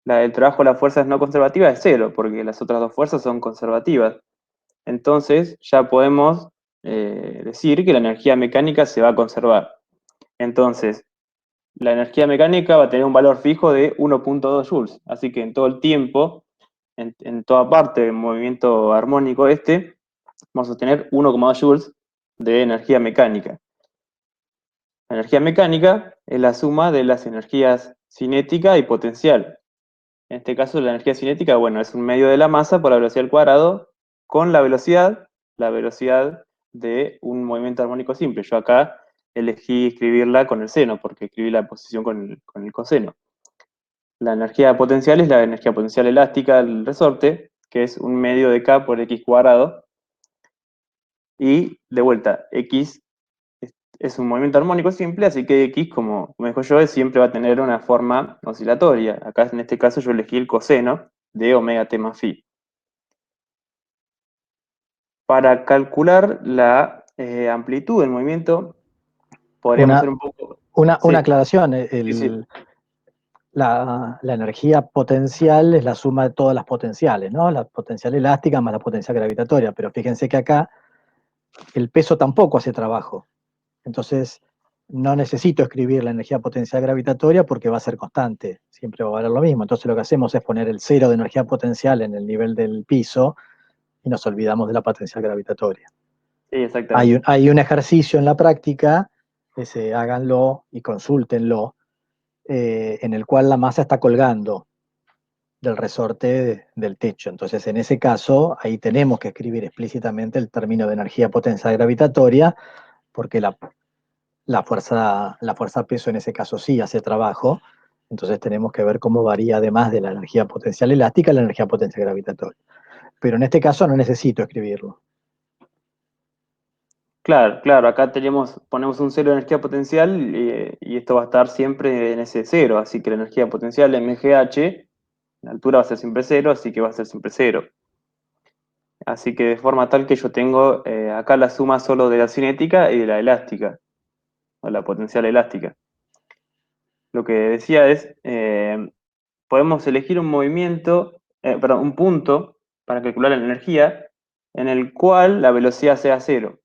el trabajo de las fuerzas no conservativas es cero, porque las otras dos fuerzas son conservativas. Entonces ya podemos decir que la energía mecánica se va a conservar. Entonces, la energía mecánica va a tener un valor fijo de 1.2 joules. Así que en todo el tiempo, en toda parte del movimiento armónico vamos a tener 1,2 joules de energía mecánica. La energía mecánica es la suma de las energías cinética y potencial. En este caso, la energía cinética, bueno, es un medio de la masa por la velocidad al cuadrado con la velocidad de un movimiento armónico simple. Yo acá elegí escribirla con el seno, porque escribí la posición con el coseno. La energía potencial es la energía potencial elástica del resorte, que es un medio de K por X cuadrado. Y de vuelta, X es un movimiento armónico simple, así que X, como dijo yo, siempre va a tener una forma oscilatoria. Acá en este caso yo elegí el coseno de omega t más phi. Para calcular la amplitud del movimiento, podríamos hacer Una, un poco... una Sí, aclaración, sí, sí. la energía potencial es la suma de todas las potenciales, ¿no? La potencial elástica más la potencial gravitatoria, pero fíjense que acá el peso tampoco hace trabajo. Entonces, no necesito escribir la energía potencial gravitatoria porque va a ser constante, siempre va a valer lo mismo. Entonces, lo que hacemos es poner el cero de energía potencial en el nivel del piso y nos olvidamos de la potencial gravitatoria. Sí, exactamente. Hay un ejercicio en la práctica, háganlo y consúltenlo, en el cual la masa está colgando del resorte del techo. Entonces, en ese caso, ahí tenemos que escribir explícitamente el término de energía potencial gravitatoria, porque la fuerza peso en ese caso sí hace trabajo. Entonces tenemos que ver cómo varía además de la energía potencial elástica la energía potencial gravitatoria. Pero en este caso no necesito escribirlo. Claro, claro, acá ponemos un cero de energía potencial y esto va a estar siempre en ese cero, así que la energía potencial MGH, la altura va a ser siempre cero, así que va a ser siempre cero. Así que de forma tal que yo tengo acá la suma solo de la cinética y de la elástica, o la potencial elástica. Lo que decía es, podemos elegir un movimiento, perdón, un punto para calcular la energía en el cual la velocidad sea cero,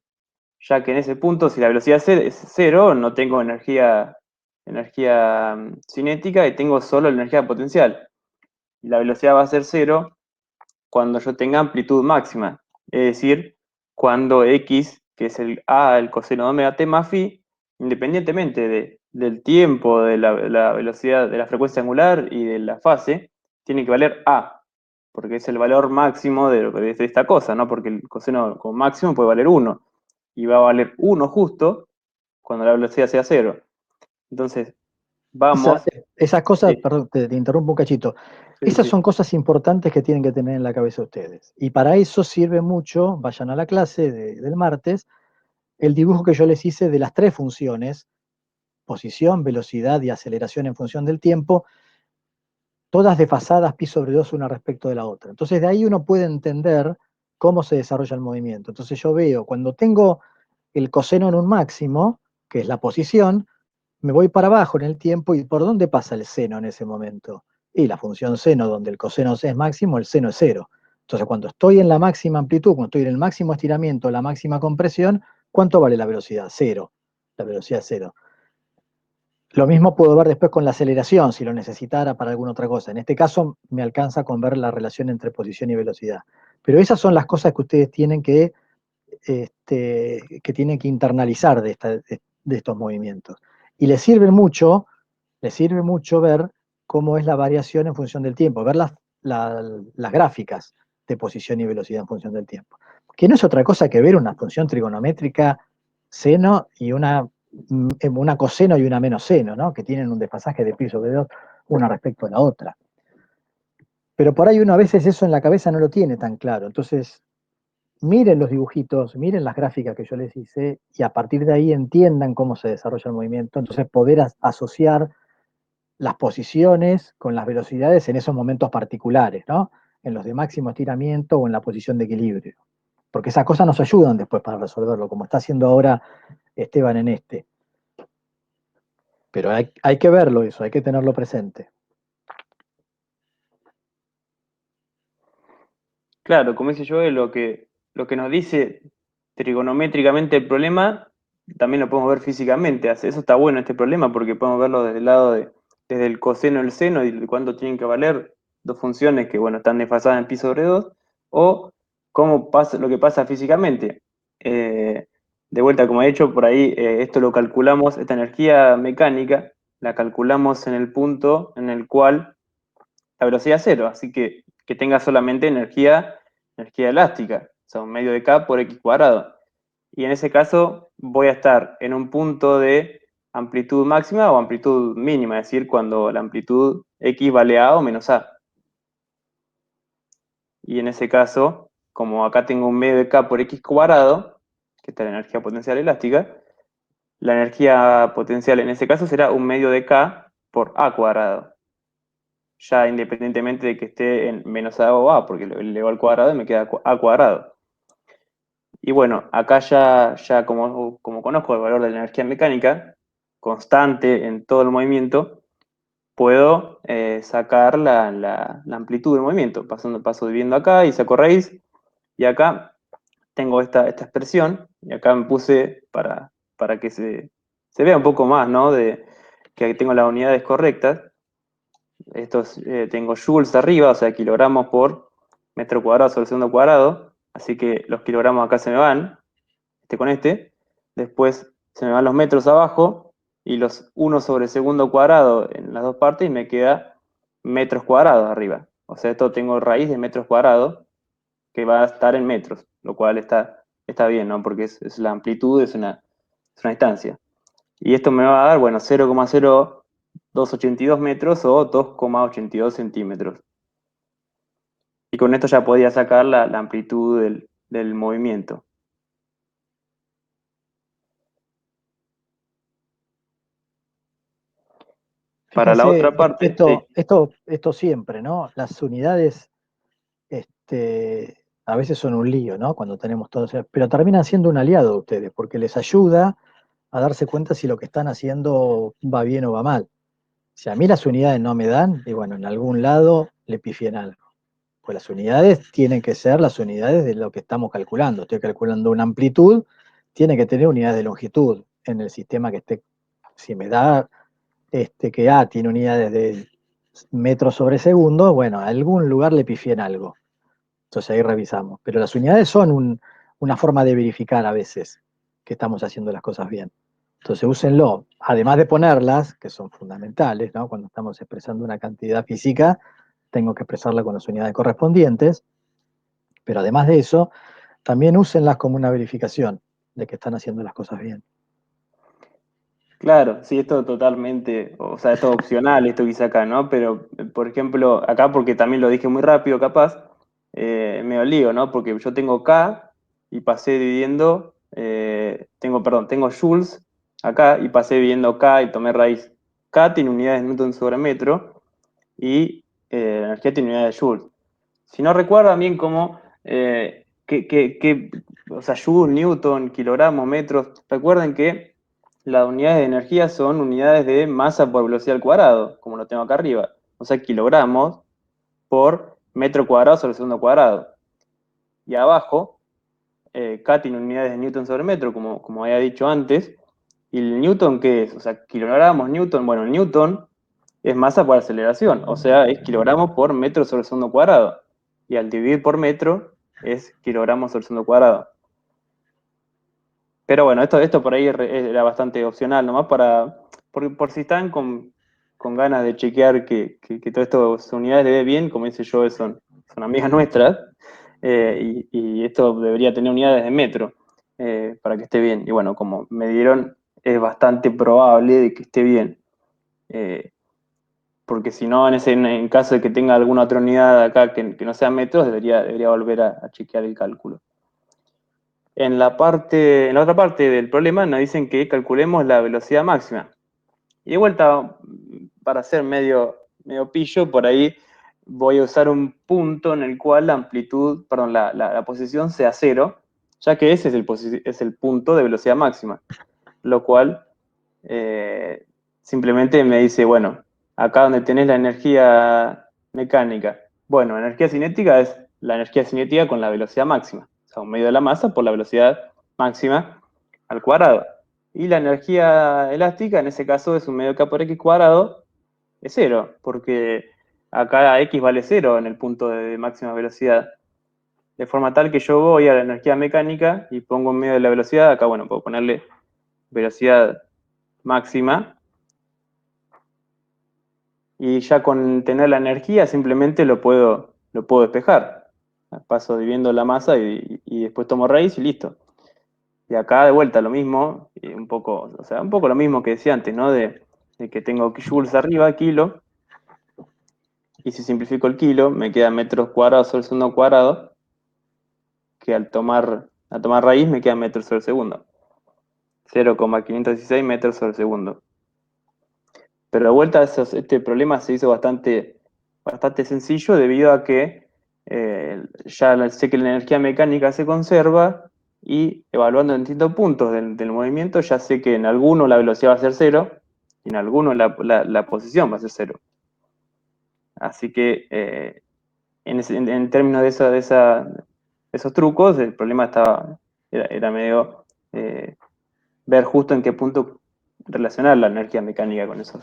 ya que en ese punto, si la velocidad es cero, no tengo energía cinética y tengo solo la energía potencial. Y la velocidad va a ser cero cuando yo tenga amplitud máxima, es decir, cuando x, que es el a, el coseno de omega t más phi, independientemente del tiempo, de la velocidad, de la frecuencia angular y de la fase, tiene que valer a, porque es el valor máximo de esta cosa, ¿no? Porque el coseno como máximo puede valer 1, y va a valer 1 justo cuando la velocidad sea cero. Entonces, Esa, vamos... esas cosas, Sí, perdón, te interrumpo un cachito. sí, Esas sí. son cosas importantes que tienen que tener en la cabeza ustedes. Y para eso sirve mucho, vayan a la clase del martes, el dibujo que yo les hice de las tres funciones, posición, velocidad y aceleración en función del tiempo, todas desfasadas pi sobre 2 una respecto de la otra. Entonces de ahí uno puede entender cómo se desarrolla el movimiento. Entonces yo veo, cuando tengo el coseno en un máximo, que es la posición, me voy para abajo en el tiempo y ¿por dónde pasa el seno en ese momento? Y la función seno, donde el coseno es máximo, el seno es cero. Entonces cuando estoy en la máxima amplitud, cuando estoy en el máximo estiramiento, la máxima compresión, ¿cuánto vale la velocidad? Cero. La velocidad es cero. Lo mismo puedo ver después con la aceleración, si lo necesitara para alguna otra cosa. En este caso me alcanza con ver la relación entre posición y velocidad. Pero esas son las cosas que ustedes tienen que internalizar de estos movimientos. Y les sirve mucho ver cómo es la variación en función del tiempo, ver las gráficas de posición y velocidad en función del tiempo. Que no es otra cosa que ver una función trigonométrica seno y una coseno y una menos seno, ¿no? Que tienen un desfasaje de pi sobre 2 una respecto a la otra. Pero por ahí uno a veces eso en la cabeza no lo tiene tan claro. Entonces, miren los dibujitos, miren las gráficas que yo les hice y a partir de ahí entiendan cómo se desarrolla el movimiento. Entonces, poder asociar las posiciones con las velocidades en esos momentos particulares, ¿no? En los de máximo estiramiento o en la posición de equilibrio. Porque esas cosas nos ayudan después para resolverlo, como está haciendo ahora Esteban en este. Pero hay que verlo eso, hay que tenerlo presente. Claro, como dice yo, lo que nos dice trigonométricamente el problema, también lo podemos ver físicamente. Eso está bueno este problema porque podemos verlo desde el lado desde el coseno del seno y de cuánto tienen que valer dos funciones que, bueno, están desfasadas en pi sobre 2, o cómo pasa lo que pasa físicamente. de vuelta, como he dicho, por ahí esto lo calculamos, esta energía mecánica, la calculamos en el punto en el cual la velocidad es cero, así que tenga solamente energía elástica, o sea, un medio de K por X cuadrado. Y en ese caso voy a estar en un punto de amplitud máxima o amplitud mínima, es decir, cuando la amplitud X vale A o menos A. Y en ese caso, como acá tengo un medio de K por X cuadrado, que está la energía potencial elástica, la energía potencial en ese caso será un medio de K por A cuadrado. Ya independientemente de que esté en menos A o A, porque lo elevo al cuadrado y me queda A cuadrado. Y bueno, acá ya como conozco el valor de la energía mecánica, constante en todo el movimiento, puedo sacar la amplitud del movimiento. Paso dividiendo acá y saco raíz, y acá tengo esta expresión, y acá me puse para que se vea un poco más, ¿no? De que tengo las unidades correctas. Tengo joules arriba, o sea, kilogramos por metro cuadrado sobre segundo cuadrado, así que los kilogramos acá se me van, con este. Después se me van los metros abajo y los 1 sobre segundo cuadrado en las dos partes y me queda metros cuadrados arriba. O sea, esto tengo raíz de metros cuadrados que va a estar en metros, lo cual está bien, ¿no? Porque es la amplitud, es una distancia. Y esto me va a dar, bueno, 0,0282 metros o 2,82 centímetros. Y con esto ya podía sacar la amplitud del movimiento. Para la Fíjense, otra parte, sí. esto siempre, ¿no? Las unidades, a veces son un lío, ¿no? Cuando tenemos todo eso, pero terminan siendo un aliado de ustedes, porque les ayuda a darse cuenta si lo que están haciendo va bien o va mal. Si a mí las unidades no me dan, y bueno, en algún lado le pifié en algo. Pues las unidades tienen que ser las unidades de lo que estamos calculando. Estoy calculando una amplitud, tiene que tener unidades de longitud en el sistema que esté. Si me da que A tiene unidades de metros sobre segundo, bueno, a algún lugar le pifié en algo. Entonces ahí revisamos. Pero las unidades son una forma de verificar a veces que estamos haciendo las cosas bien. Entonces úsenlo, además de ponerlas, que son fundamentales, ¿no? Cuando estamos expresando una cantidad física, tengo que expresarla con las unidades correspondientes, pero además de eso, también úsenlas como una verificación de que están haciendo las cosas bien. Claro, sí, esto totalmente, o sea, esto es opcional, esto que hice acá, ¿no? Pero, por ejemplo, acá porque también lo dije muy rápido, capaz, me olío, ¿no? Porque yo tengo K y pasé dividiendo, tengo joules acá y pasé dividiendo K y tomé raíz. K tiene unidades de Newton sobre metro y la energía tiene unidades de joules. Si no recuerdan bien cómo, o sea, joule, newton, kilogramos, metros, recuerden que las unidades de energía son unidades de masa por velocidad al cuadrado, como lo tengo acá arriba. O sea, kilogramos por metro cuadrado sobre segundo cuadrado. Y abajo, K tiene unidades de newton sobre metro, como había dicho antes. ¿Y el newton qué es? O sea, kilogramos, newton. Bueno, el newton es masa por aceleración, o sea, es kilogramos por metro sobre segundo cuadrado. Y al dividir por metro es kilogramos sobre segundo cuadrado. Pero bueno, esto por ahí era bastante opcional, nomás por si están con ganas de chequear que todo esto, sus unidades le dé bien, como dice yo, son amigas nuestras, y esto debería tener unidades de metro para que esté bien. Y bueno, como me dieron, es bastante probable de que esté bien. Porque si no, en caso de que tenga alguna otra unidad acá que no sea metros, debería volver a chequear el cálculo. En la otra parte del problema nos dicen que calculemos la velocidad máxima. Y de vuelta, para ser medio pillo, por ahí voy a usar un punto en el cual la amplitud, perdón, la posición sea cero, ya que ese es el punto de velocidad máxima. Lo cual simplemente me dice, bueno, acá donde tenés la energía mecánica, bueno, energía cinética es la energía cinética con la velocidad máxima, o sea, un medio de la masa por la velocidad máxima al cuadrado. Y la energía elástica, en ese caso, es un medio K por X cuadrado, es cero, porque acá X vale cero en el punto de máxima velocidad. de forma tal que yo voy a la energía mecánica y pongo en medio de la velocidad, acá bueno, puedo ponerle velocidad máxima, y ya con tener la energía simplemente lo puedo despejar. Paso dividiendo la masa y después tomo raíz y listo. Y acá de vuelta lo mismo, y un poco lo mismo que decía antes, ¿no? De que tengo joules arriba, kilo, y si simplifico el kilo, me queda metros cuadrados sobre el segundo cuadrado, que al tomar raíz me queda metros sobre el segundo. 0,516 metros sobre el segundo. Pero de vuelta este problema se hizo bastante sencillo debido a que ya sé que la energía mecánica se conserva y evaluando en distintos puntos del movimiento ya sé que en alguno la velocidad va a ser 0 y en alguno la posición va a ser 0. Así que en términos de esos trucos, el problema era medio ver justo en qué punto relacionar la energía mecánica con eso.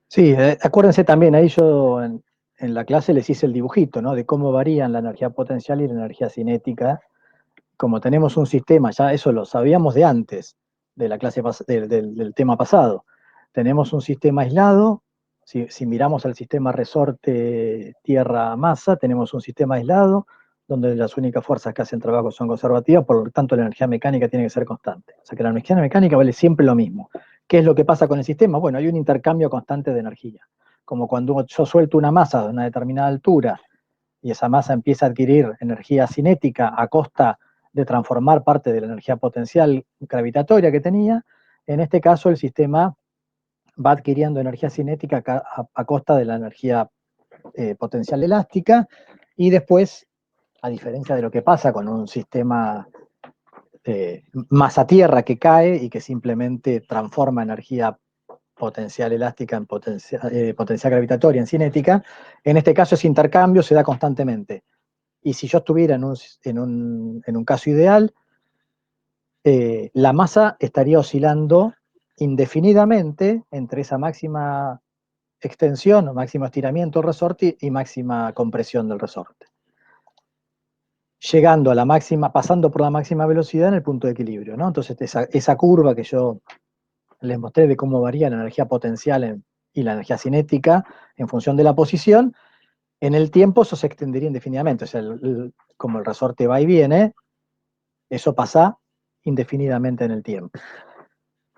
Sí, acuérdense también, ahí yo en la clase les hice el dibujito, ¿no? De cómo varían la energía potencial y la energía cinética. Como tenemos un sistema, ya eso lo sabíamos de antes, de la clase del tema pasado. Tenemos un sistema aislado, si miramos al sistema resorte tierra-masa, tenemos un sistema aislado, donde las únicas fuerzas que hacen trabajo son conservativas, por lo tanto la energía mecánica tiene que ser constante. O sea que la energía mecánica vale siempre lo mismo. ¿Qué es lo que pasa con el sistema? Bueno, hay un intercambio constante de energía. Como cuando yo suelto una masa de una determinada altura y esa masa empieza a adquirir energía cinética a costa de transformar parte de la energía potencial gravitatoria que tenía, en este caso el sistema va adquiriendo energía cinética a costa de la energía potencial elástica, y después, a diferencia de lo que pasa con un sistema masa-tierra que cae y que simplemente transforma energía potencial elástica en potencial gravitatoria en cinética, en este caso ese intercambio se da constantemente. Y si yo estuviera en un caso ideal, la masa estaría oscilando indefinidamente entre esa máxima extensión o máximo estiramiento del resorte y máxima compresión del resorte, llegando a la máxima, pasando por la máxima velocidad en el punto de equilibrio, ¿no? Entonces esa curva que yo les mostré de cómo varía la energía potencial y la energía cinética en función de la posición, en el tiempo eso se extendería indefinidamente. O sea, como el resorte va y viene, eso pasa indefinidamente en el tiempo.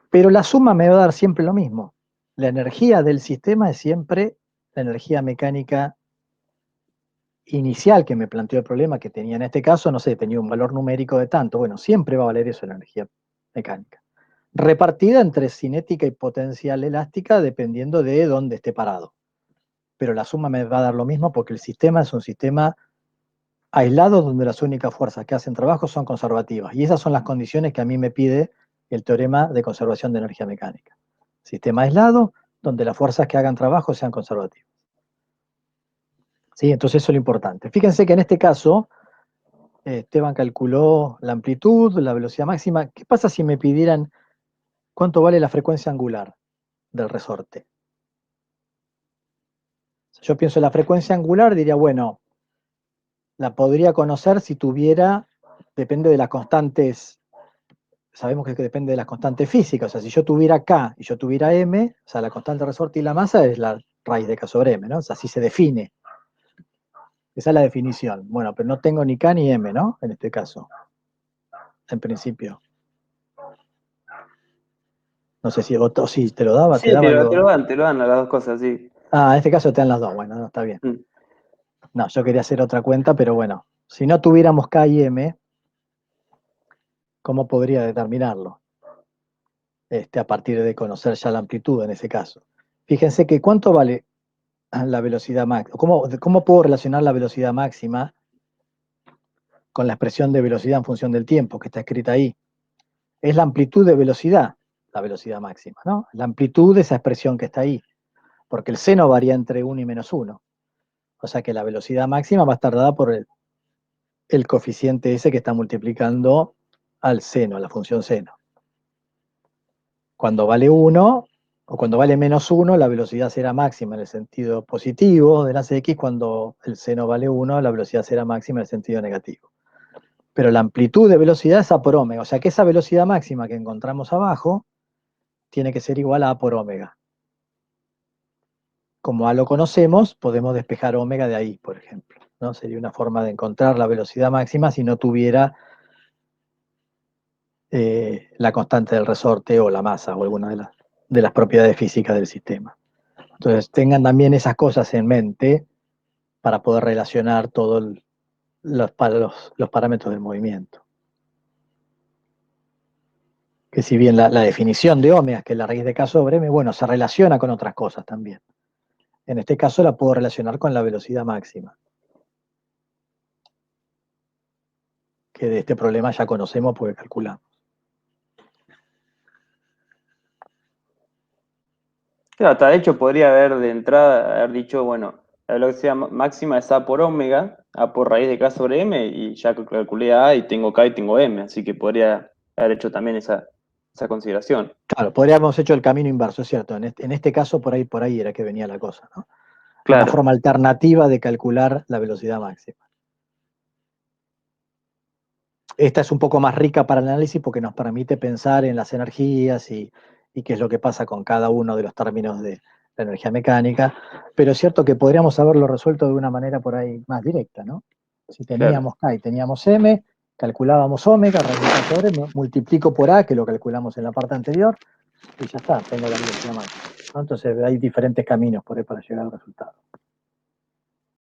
Pero la suma me va a dar siempre lo mismo. La energía del sistema es siempre la energía mecánica inicial que me planteó el problema, que tenía en este caso, no sé, tenía un valor numérico de tanto. Bueno, siempre va a valer eso la energía mecánica. Repartida entre cinética y potencial elástica dependiendo de dónde esté parado. Pero la suma me va a dar lo mismo porque el sistema es un sistema aislado donde las únicas fuerzas que hacen trabajo son conservativas. Y esas son las condiciones que a mí me pide el teorema de conservación de energía mecánica. Sistema aislado donde las fuerzas que hagan trabajo sean conservativas. ¿Sí? Entonces eso es lo importante. Fíjense que en este caso, Esteban calculó la amplitud, la velocidad máxima. ¿Qué pasa si me pidieran cuánto vale la frecuencia angular del resorte? Yo pienso en la frecuencia angular, diría, bueno, la podría conocer si tuviera, depende de las constantes, sabemos que depende de las constantes físicas. O sea, si yo tuviera K y yo tuviera M, o sea, la constante de resorte y la masa es la raíz de K sobre M, ¿no? O sea, así se define. Esa es la definición. Bueno, pero no tengo ni K ni M, ¿no? En este caso, en principio. No sé si o si te lo daba, Sí, te daba algo. te lo dan a las dos cosas, sí. Ah, en este caso te dan las dos. Bueno, no, está bien. No, yo quería hacer otra cuenta, pero bueno, si no tuviéramos K y M, ¿cómo podría determinarlo? A partir de conocer ya la amplitud en ese caso. Fíjense que cuánto vale la velocidad máxima. ¿Cómo puedo relacionar la velocidad máxima con la expresión de velocidad en función del tiempo que está escrita ahí? Es la amplitud de velocidad, la velocidad máxima, ¿no? La amplitud de esa expresión que está ahí, porque el seno varía entre 1 y -1. O sea que la velocidad máxima va a estar dada por el coeficiente ese que está multiplicando al seno, a la función seno. Cuando vale 1, O cuando vale -1, la velocidad será máxima en el sentido positivo de las X, cuando el seno vale 1, la velocidad será máxima en el sentido negativo. Pero la amplitud de velocidad es A por omega, o sea que esa velocidad máxima que encontramos abajo tiene que ser igual a A por omega. Como A lo conocemos, podemos despejar omega de ahí, por ejemplo, ¿no? Sería una forma de encontrar la velocidad máxima si no tuviera la constante del resorte o la masa o alguna de las propiedades físicas del sistema. Entonces tengan también esas cosas en mente para poder relacionar todos los parámetros del movimiento. Que si bien la definición de ómegas, que es la raíz de K sobre m, bueno, se relaciona con otras cosas también. En este caso la puedo relacionar con la velocidad máxima, que de este problema ya conocemos porque calculamos. Claro, hasta de hecho podría haber de entrada, haber dicho, bueno, la velocidad máxima es A por omega, A por raíz de K sobre M, y ya calculé A y tengo K y tengo M, así que podría haber hecho también esa consideración. Claro, podríamos hecho el camino inverso, es cierto. En este caso por ahí era que venía la cosa, ¿no? Una Claro, forma alternativa de calcular la velocidad máxima. Esta es un poco más rica para el análisis porque nos permite pensar en las energías y qué es lo que pasa con cada uno de los términos de la energía mecánica, pero es cierto que podríamos haberlo resuelto de una manera por ahí más directa, ¿no? Si claro. teníamos K y teníamos M, calculábamos omega, raíz de K sobre M, multiplico por A, que lo calculamos en la parte anterior, y ya está, tengo la velocidad máxima, ¿no? Entonces hay diferentes caminos por ahí para llegar al resultado.